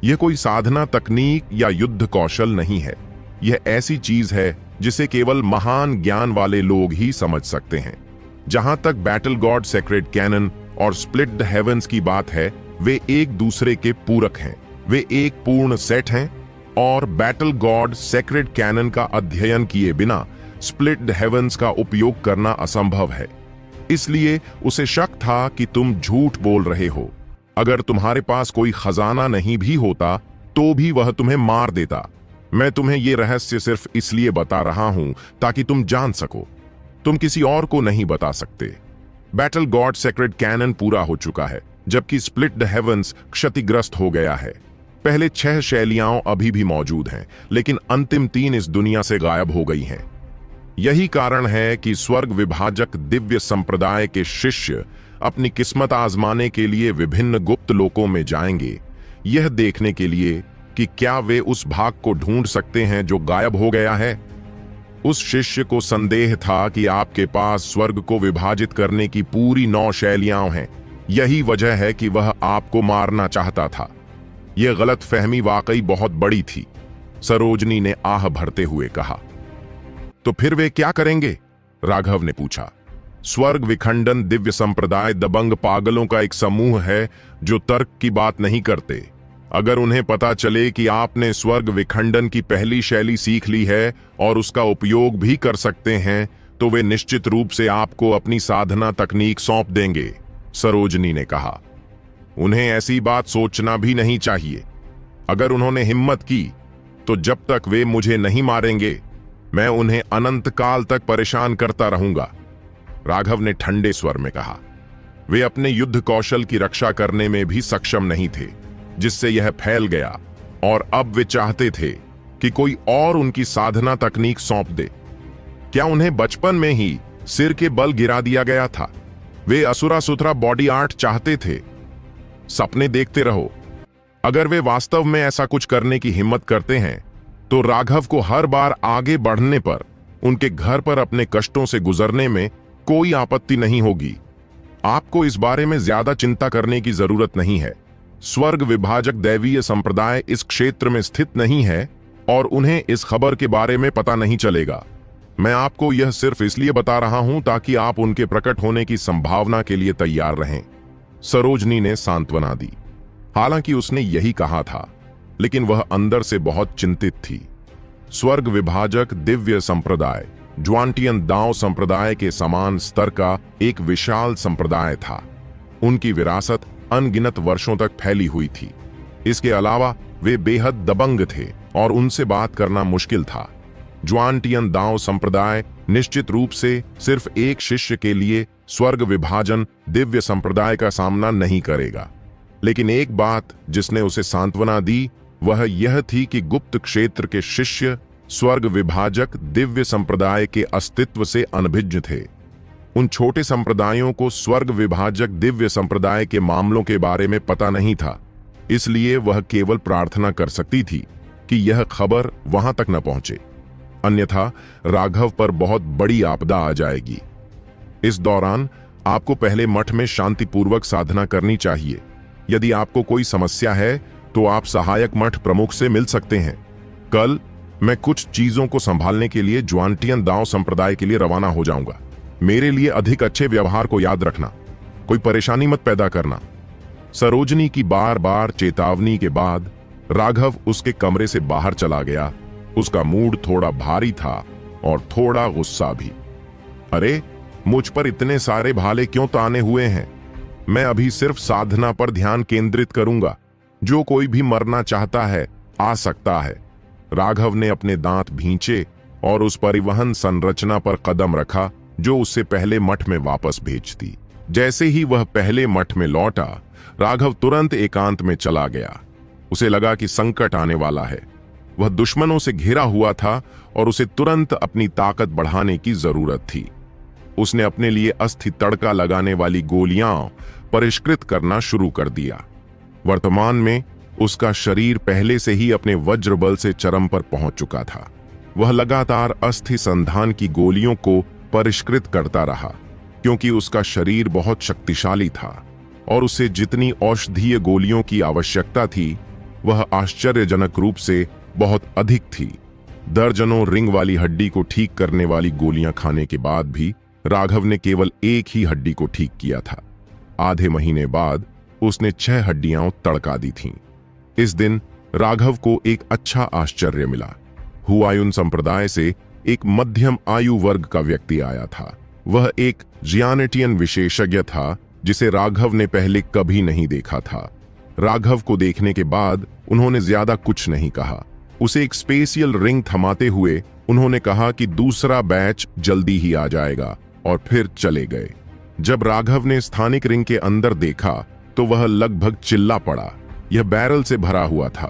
यह कोई साधना तकनीक या युद्ध कौशल नहीं है। यह ऐसी चीज है जिसे केवल महान ज्ञान वाले लोग ही समझ सकते हैं। जहां तक बैटल गॉड सेक्रेड कैनन और स्प्लिट द हेवेंस की बात है, वे एक दूसरे के पूरक हैं। वे एक पूर्ण सेट हैं और बैटल गॉड सेक्रेड कैनन का अध्ययन किए बिना स्प्लिट द हेवेंस का उपयोग करना असंभव है। इसलिए उसे शक था कि तुम झूठ बोल रहे हो। अगर तुम्हारे पास कोई खजाना नहीं भी होता तो भी वह तुम्हें मार देता। मैं तुम्हें यह रहस्य सिर्फ इसलिए बता रहा हूं ताकि तुम जान सको। तुम किसी और को नहीं बता सकते। बैटल गॉड सेक्रेड कैनन पूरा हो चुका है, जबकि स्प्लिट द हेवेंस क्षतिग्रस्त हो गया है। पहले 6 शैलियां अभी भी मौजूद हैं, लेकिन अंतिम 3 इस दुनिया से गायब हो गई हैं। यही कारण है कि स्वर्ग विभाजक दिव्य संप्रदाय के शिष्य अपनी किस्मत आजमाने के लिए विभिन्न गुप्त लोकों में जाएंगे, यह देखने के लिए कि क्या वे उस भाग को ढूंढ सकते हैं जो गायब हो गया है। उस शिष्य को संदेह था कि आपके पास स्वर्ग को विभाजित करने की पूरी 9 शैलियां हैं। यही वजह है कि वह आपको मारना चाहता था। यह गलतफहमी वाकई बहुत बड़ी थी, सरोजनी ने आह भरते हुए कहा। तो फिर वे क्या करेंगे? राघव ने पूछा। स्वर्ग विखंडन दिव्य संप्रदाय दबंग पागलों का एक समूह है जो तर्क की बात नहीं करते। अगर उन्हें पता चले कि आपने स्वर्ग विखंडन की पहली शैली सीख ली है और उसका उपयोग भी कर सकते हैं, तो वे निश्चित रूप से आपको अपनी साधना तकनीक सौंप देंगे, सरोजनी ने कहा। उन्हें ऐसी बात सोचना भी नहीं चाहिए। अगर उन्होंने हिम्मत की तो जब तक वे मुझे नहीं मारेंगे मैं उन्हें अनंत काल तक परेशान करता रहूंगा, राघव ने ठंडे स्वर में कहा। वे अपने युद्ध कौशल की रक्षा करने में भी सक्षम नहीं थे, जिससे यह फैल गया, और अब वे चाहते थे कि कोई और उनकी साधना तकनीक सौंप दे। क्या उन्हें बचपन में ही सिर के बल गिरा दिया गया था? वे असुरा सुथरा बॉडी आर्ट चाहते थे। सपने देखते रहो। अगर वे वास्तव में ऐसा कुछ करने की हिम्मत करते हैं तो राघव को हर बार आगे बढ़ने पर उनके घर पर अपने कष्टों से गुजरने में कोई आपत्ति नहीं होगी। आपको इस बारे में ज्यादा चिंता करने की जरूरत नहीं है। स्वर्ग विभाजक दैवीय संप्रदाय इस क्षेत्र में स्थित नहीं है और उन्हें इस खबर के बारे में पता नहीं चलेगा। मैं आपको यह सिर्फ इसलिए बता रहा हूं ताकि आप उनके प्रकट होने की संभावना के लिए तैयार रहें, सरोजनी ने सांत्वना दी। हालांकि उसने यही कहा था, लेकिन वह अंदर से बहुत चिंतित थी। स्वर्ग विभाजक दिव्य संप्रदाय ज्वांटियन दाओ संप्रदाय के समान स्तर का एक विशाल संप्रदाय था। उनकी विरासत अनगिनत वर्षों तक फैली हुई थी। इसके अलावा वे बेहद दबंग थे और उनसे बात करना मुश्किल था। ज्वांटियन दाओ संप्रदाय निश्चित रूप से सिर्फ एक शिष्य के लिए स्वर्ग विभाजन दिव्य संप्रदाय का सामना नहीं करेगा, लेकिन एक बात जिसने उसे सांत्वना दी वह यह थी कि गुप्त क्षेत्र के शिष्य स्वर्ग विभाजक दिव्य संप्रदाय के अस्तित्व से अनभिज्ञ थे। उन छोटे संप्रदायों को स्वर्ग विभाजक दिव्य संप्रदाय के मामलों के बारे में पता नहीं था, इसलिए वह केवल प्रार्थना कर सकती थी कि यह खबर वहां तक न पहुंचे, अन्यथा राघव पर बहुत बड़ी आपदा आ जाएगी। इस दौरान आपको पहले मठ में शांतिपूर्वक साधना करनी चाहिए। यदि आपको कोई समस्या है तो आप सहायक मठ प्रमुख से मिल सकते हैं। कल मैं कुछ चीजों को संभालने के लिए ज्वांटियन दाओ संप्रदाय के लिए रवाना हो जाऊंगा। मेरे लिए अधिक अच्छे व्यवहार को याद रखना, कोई परेशानी मत पैदा करना। सरोजनी की बार बार चेतावनी के बाद राघव उसके कमरे से बाहर चला गया। उसका मूड थोड़ा भारी था और थोड़ा गुस्सा भी। अरे, मुझ पर इतने सारे भाले क्यों ताने हुए हैं? मैं अभी सिर्फ साधना पर ध्यान केंद्रित करूंगा। जो कोई भी मरना चाहता है आ सकता है। राघव ने अपने दांत भींचे और उस परिवहन संरचना पर कदम रखा जो उससे पहले मठ में वापस भेजती। जैसे ही वह पहले मठ में लौटा, राघव तुरंत एकांत में चला गया। उसे लगा कि संकट आने वाला है। वह दुश्मनों से घिरा हुआ था और उसे तुरंत अपनी ताकत बढ़ाने की जरूरत थी। उसने अपने लिए अस्थि तड़का लगाने वाली गोलियां परिष्कृत करना शुरू कर दिया। वर्तमान में उसका शरीर पहले से ही अपने वज्र बल से चरम पर पहुंच चुका था। वह लगातार अस्थि संधान की गोलियों को परिष्कृत करता रहा, क्योंकि उसका शरीर बहुत शक्तिशाली था और उसे जितनी औषधीय गोलियों की आवश्यकता थी वह आश्चर्यजनक रूप से बहुत अधिक थी। दर्जनों रिंग वाली हड्डी को ठीक करने वाली गोलियां खाने के बाद भी राघव ने केवल एक ही हड्डी को ठीक किया था। आधे महीने बाद उसने 6 हड्डियां तड़का दी थीं। इस दिन राघव को एक अच्छा आश्चर्य मिला। हुआयुन संप्रदाय से एक मध्यम आयु वर्ग का व्यक्ति आया था। वह एक जियानेटियन विशेषज्ञ था जिसे राघव ने पहले कभी नहीं देखा था। राघव को देखने के बाद उन्होंने ज्यादा कुछ नहीं कहा। उसे एक स्पेशियल रिंग थमाते हुए उन्होंने कहा कि दूसरा बैच जल्दी ही आ जाएगा, और फिर चले गए। जब राघव ने स्थानिक रिंग के अंदर देखा तो वह लगभग चिल्ला पड़ा। यह बैरल से भरा हुआ था।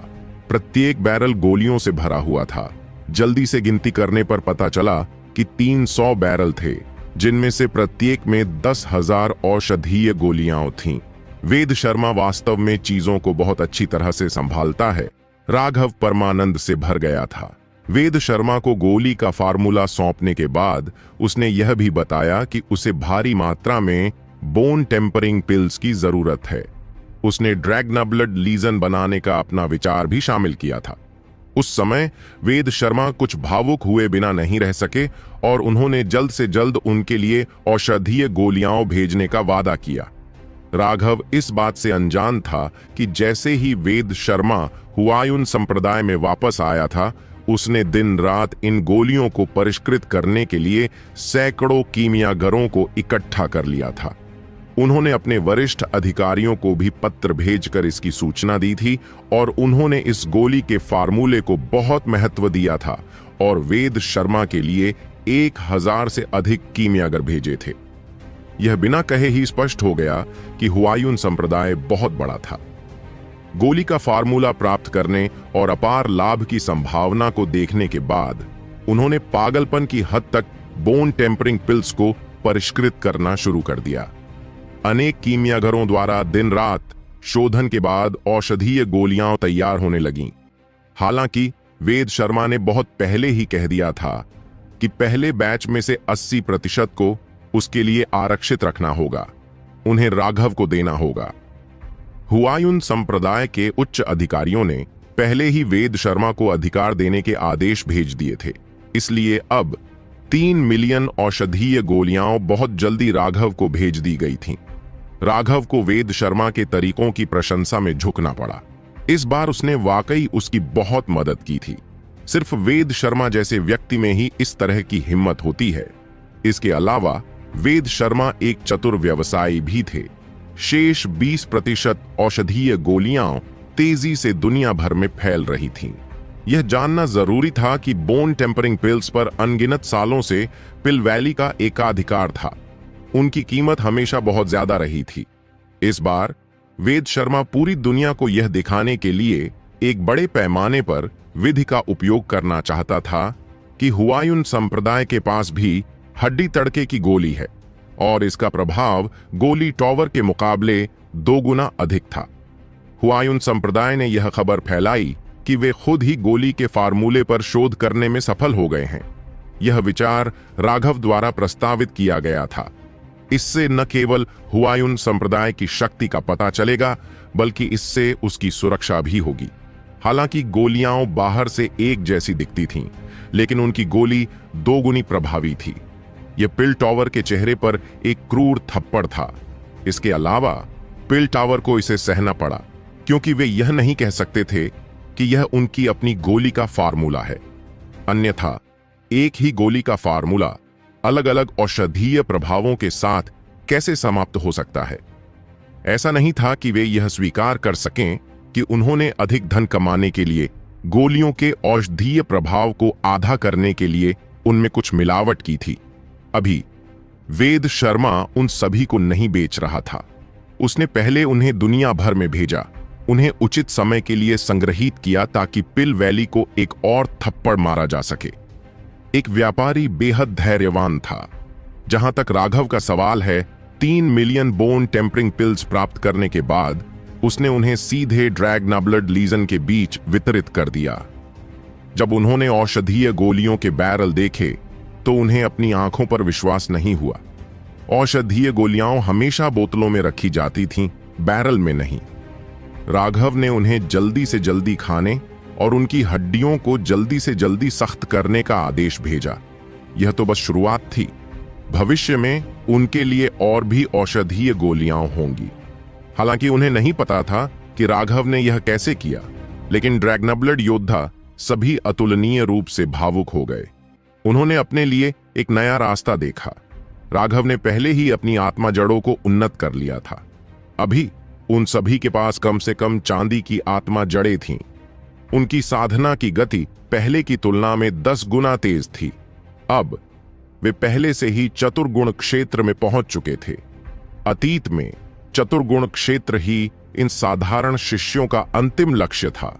प्रत्येक बैरल गोलियों से भरा हुआ था। जल्दी से गिनती करने पर पता चला कि 300 बैरल थे, जिनमें से प्रत्येक में 10,000 औषधीय गोलियां थीं। वेद शर्मा वास्तव में चीजों को बहुत अच्छी तरह से संभालता है। राघव परमानंद से भर गया था। वेद शर्मा को गोली का फार्मूला सौंपने के बाद उसने यह भी बताया कि उसे भारी मात्रा में बोन टेम्परिंग पिल्स की जरूरत है। उसने ड्रैगनाब्लड लीजन बनाने का अपना विचार भी शामिल किया था। उस समय वेद शर्मा कुछ भावुक हुए बिना नहीं रह सके और उन्होंने जल्द से जल्द उनके लिए औषधीय गोलियां भेजने का वादा किया। राघव इस बात से अनजान था कि जैसे ही वेद शर्मा हुआयुन संप्रदाय में वापस आया था, उसने दिन रात इन गोलियों को परिष्कृत करने के लिए सैकड़ों कीमियागरों को इकट्ठा कर लिया था। उन्होंने अपने वरिष्ठ अधिकारियों को भी पत्र भेजकर इसकी सूचना दी थी और उन्होंने इस गोली के फार्मूले को बहुत महत्व दिया था और वेद शर्मा के लिए 1000 से अधिक कीमियागर भेजे थे। यह बिना कहे ही स्पष्ट हो गया कि हुआयून संप्रदाय बहुत बड़ा था। गोली का फार्मूला प्राप्त करने और अपार लाभ की संभावना को देखने के बाद उन्होंने पागलपन की हद तक बोन टेम्परिंग पिल्स को परिष्कृत करना शुरू कर दिया। अनेक कीमियाघरों द्वारा दिन रात शोधन के बाद औषधीय गोलियां तैयार होने लगीं। हालांकि वेद शर्मा ने बहुत पहले ही कह दिया था कि पहले बैच में से 80% को उसके लिए आरक्षित रखना होगा, उन्हें राघव को देना होगा। हुआयून संप्रदाय के उच्च अधिकारियों ने पहले ही वेद शर्मा को अधिकार देने के आदेश भेज दिए थे, इसलिए अब 3 मिलियन औषधीय गोलियां बहुत जल्दी राघव को भेज दी गई थीं। राघव को वेद शर्मा के तरीकों की प्रशंसा में झुकना पड़ा। इस बार उसने वाकई उसकी बहुत मदद की थी। सिर्फ वेद शर्मा जैसे व्यक्ति में ही इस तरह की हिम्मत होती है। इसके अलावा वेद शर्मा एक चतुर व्यवसायी भी थे। शेष 20% औषधीय गोलियां तेजी से दुनिया भर में फैल रही थीं। यह जानना जरूरी था कि बोन टेम्परिंग पिल्स पर अनगिनत सालों से पिल वैली का एकाधिकार था। उनकी कीमत हमेशा बहुत ज्यादा रही थी। इस बार वेद शर्मा पूरी दुनिया को यह दिखाने के लिए एक बड़े पैमाने पर विधि का उपयोग करना चाहता था कि हुआयून संप्रदाय के पास भी हड्डी तड़के की गोली है और इसका प्रभाव गोली टॉवर के मुकाबले 2 गुना अधिक था। हुआयून संप्रदाय ने यह खबर फैलाई कि वे खुद ही गोली के फार्मूले पर शोध करने में सफल हो गए हैं। यह विचार राघव द्वारा प्रस्तावित किया गया था। इससे न केवल हुआयून संप्रदाय की शक्ति का पता चलेगा, बल्कि इससे उसकी सुरक्षा भी होगी। हालांकि गोलियां बाहर से एक जैसी दिखती थीं, लेकिन उनकी गोली 2 गुनी प्रभावी थी। यह पिल टॉवर के चेहरे पर एक क्रूर थप्पड़ था। इसके अलावा पिल टॉवर को इसे सहना पड़ा, क्योंकि वे यह नहीं कह सकते थे कि यह उनकी अपनी गोली का फार्मूला है। अन्यथा एक ही गोली का फार्मूला अलग अलग औषधीय प्रभावों के साथ कैसे समाप्त हो सकता है। ऐसा नहीं था कि वे यह स्वीकार कर सकें कि उन्होंने अधिक धन कमाने के लिए गोलियों के औषधीय प्रभाव को आधा करने के लिए उनमें कुछ मिलावट की थी। अभी वेद शर्मा उन सभी को नहीं बेच रहा था। उसने पहले उन्हें दुनिया भर में भेजा, उन्हें उचित समय के लिए संग्रहित किया ताकि पिल वैली को एक और थप्पड़ मारा जा सके। एक व्यापारी बेहद धैर्यवान था। जहां तक राघव का सवाल है, 3 मिलियन बोन टेम्परिंग पिल्स प्राप्त करने के बाद उसने उन्हें सीधे ड्रैगनाब्लड लीजन के बीच वितरित कर दिया। जब उन्होंने औषधीय गोलियों के बैरल देखे तो उन्हें अपनी आंखों पर विश्वास नहीं हुआ। औषधीय गोलियां हमेशा बोतलों में रखी जाती थीं, बैरल में नहीं। राघव ने उन्हें जल्दी से जल्दी खाने और उनकी हड्डियों को जल्दी से जल्दी सख्त करने का आदेश भेजा। यह तो बस शुरुआत थी। भविष्य में उनके लिए और भी औषधीय गोलियां होंगी। हालांकि उन्हें नहीं पता था कि राघव ने यह कैसे किया, लेकिन ड्रैगनाब्लड योद्धा सभी अतुलनीय रूप से भावुक हो गए। उन्होंने अपने लिए एक नया रास्ता देखा। राघव ने पहले ही अपनी आत्मा जड़ों को उन्नत कर लिया था। अभी उन सभी के पास कम से कम चांदी की आत्मा जड़ें थीं। उनकी साधना की गति पहले की तुलना में 10 गुना तेज थी। अब वे पहले से ही चतुर्गुण क्षेत्र में पहुंच चुके थे। अतीत में चतुर्गुण क्षेत्र ही इन साधारण शिष्यों का अंतिम लक्ष्य था।